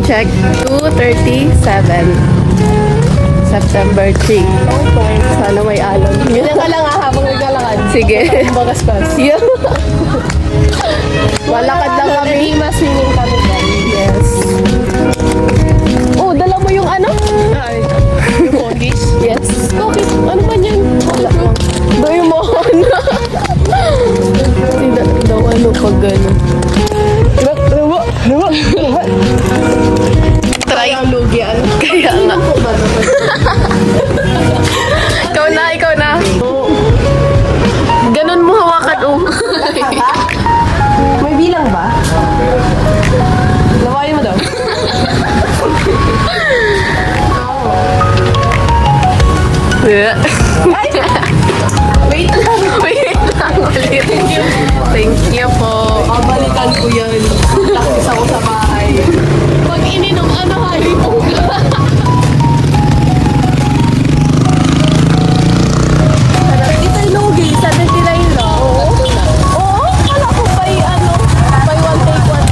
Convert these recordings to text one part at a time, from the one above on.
check 2:37. September 3. Sana may alon. Ganyan ka lang habang naglalakad. Sige. Bagaspas. Yeah. Walakad lang kami. Hindi mas-swimming kami guys. Yes. Oh, dala mo yung ano? Yung condis. Yes. Bakit? Ano man yan? Doraemon. Hindi daw ano pag gano'n. Try. Ang lugi ano? Kaya nga. Ikaw na. Ganon mo hawakan, oh. May bilang ba? Lawayin mo daw. Yeah. Wait lang. Wait lang ulit. Thank you po. Babalikan ko yan. Lakis ako sa bahay. Pag ininom, ano hari po? Ito yung lugi, 79 lang. Oo? Oo? Kala ko by ano? By one take one.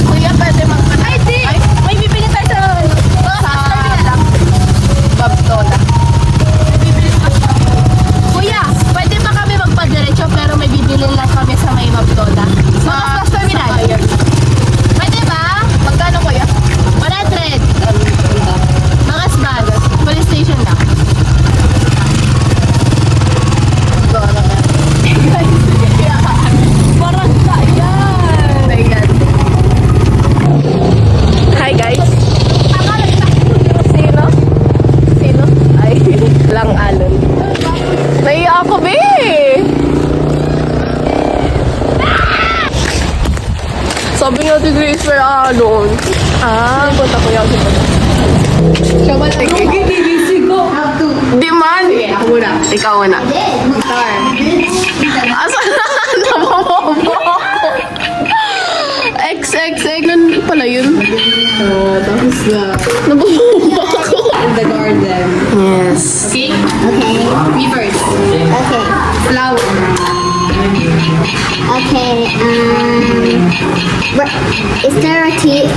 Kuya, pwede ay, di! May bibili tayo sa Babtola. Kuya, pwede pa kami magpadiretso pero may bibili lang kami sa may Babtola. Sa Plus Terminal. Pwede ba? Magkano kuya? 100. Mga sbag. Police station lang. Parang yan. Ayan. Hi guys. Sino? Sino? Ay, lang alon. Naiya ako, be! Sabi nga si Grace, may alon. Ah, punta ko yan. Siya ba? Gigising ko. Di man. Sige, ako muna. Ikaw na. Star. Asa na? Nababobo ako. XXX. Nun pala yun. Oh, tapos na. Nababobo ako. In the garden. Yes. Okay? Okay. Me first. Okay. Flower. Okay. Is there a tea?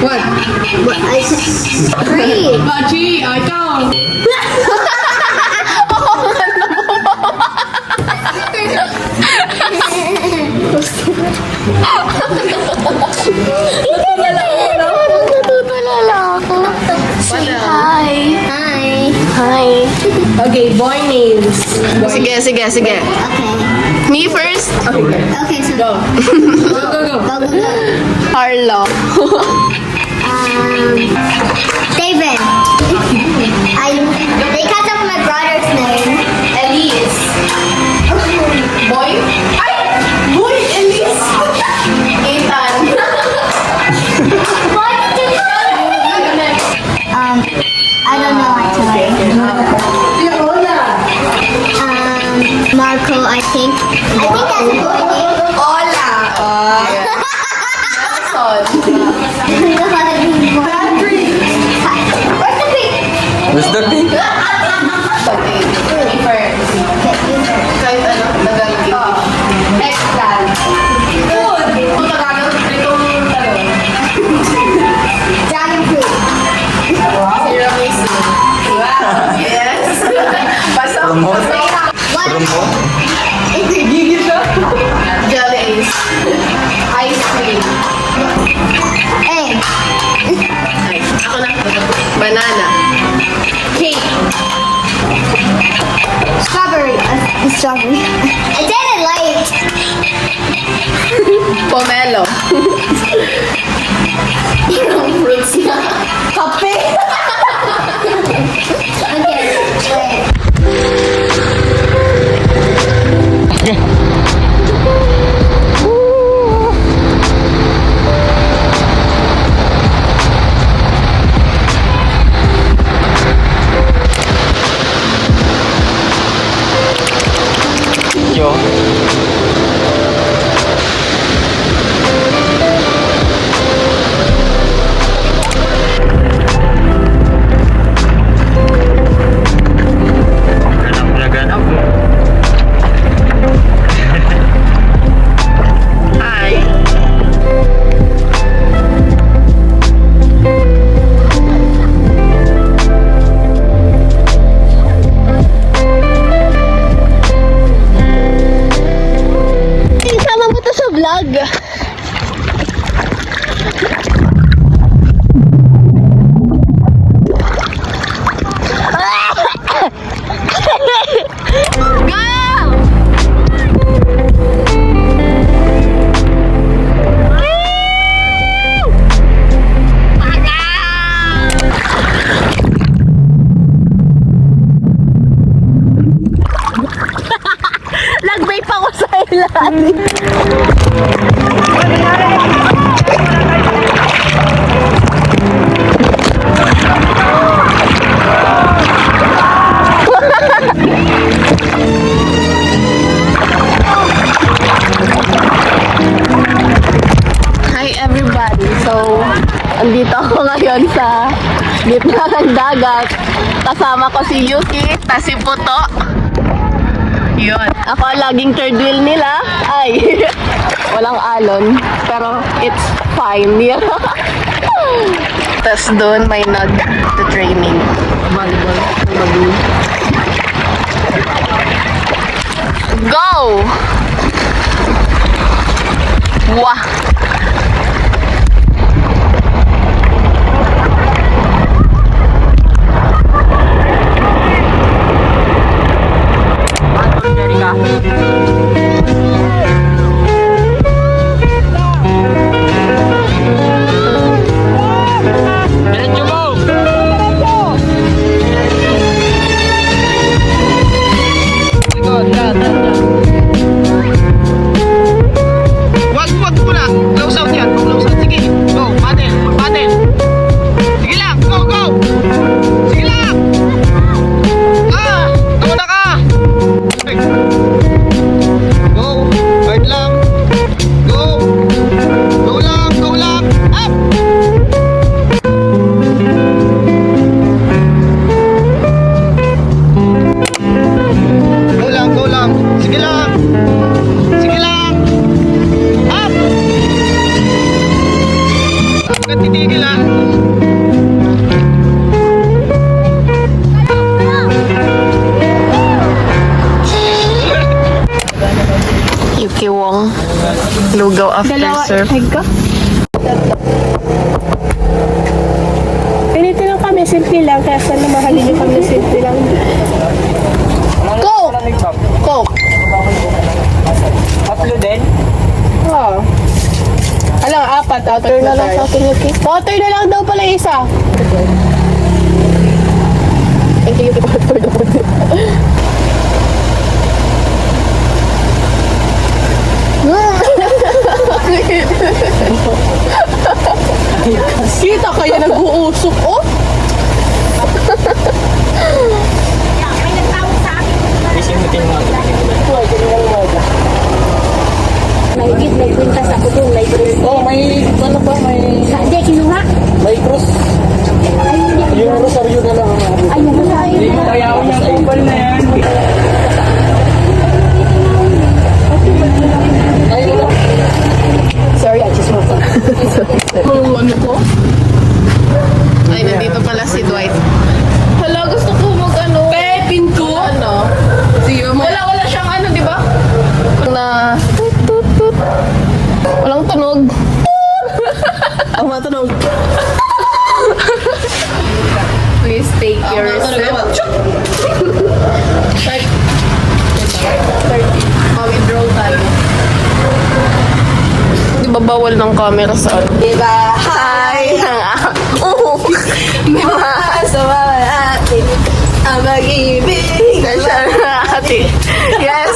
What? Three. Bachi, ikaw. Natutulala ako. Say hi. Hi. Hi. Okay, boy names. Sige. Okay. Me first. Okay. So Go. Go, go, go. go. Carlo. David. Because of my brother's name. Elise. Boy? Ay! Boy, Elise! Ethan. I don't know actually. Marco, I think. I think that's a boy name. Ola. Where's the pig? Where's the pig? Kahit ano, nagalagay. Eggplant. Food. Kung Tagalog, itong talon. Dragon fruit. Tiramisu. Wow. Yes. Basta. Rumot? What? Rumot? Gigil siya. Jelly Ace. Ice cream. Egg. Ay, ako na. Banana. Cake. Strawberry. Strawberry. I did it late. Pomelo. Fruits na. Kape. Okay, wait. Hi everybody! So, andito ako ngayon sa gitna ng dagat. Kasama ko si Yuki, tas si Puto. Yun. Ako ang laging third wheel nila. Ay, walang alon. Pero it's fine. Tas doon may nag-training. Volleyball. Go! Wah! Wag muna. Close out yan. Close out. Sige. Go. Patin. Patin. Sige lang. Go. Go. Sige lang. Nauna ka. Okay. Go. Hard lang. Go. Go lang. Go lang. Up. Go lang. Go lang. Sige lang. Sige lang. Up! Huwag titigil ha. Yuki Wong. Lugaw after surf. Ganito lang kami, simple lang. Kaya sana mahalin nyo kami, simple lang. Coke! Coke! Tatlo din? Oo. Alam, apat. Water na lang sa akin, Yuki. Water na lang daw pala isa. Thank you, Yuki, for the food. Kita kaya nag-uusok, oh? Isimutin mo. Mahigit, may kwintas ako doon. May cross. Oh, may ano ba? Hindi, kinuha. May cross. Ay, hindi. Yung rosaryo na lang. Ay, yung masaya na. Kaya ako yung kumpal na yan. Sorry, I just want some. Ano ko? Ay, nandito pala si Dwight. Hala, gusto ko mag-ano. Pepin ko? Ano? Wala siyang ano, di ba? Na tut, tut, tut. Walang tunog. Ang matunog. Please take your sip. Withdraw tayo. Di ba bawal ng camera sa ano? Diba? Hi! Diba? Sa mga atin, ang mag-ibig. Ate. Yes!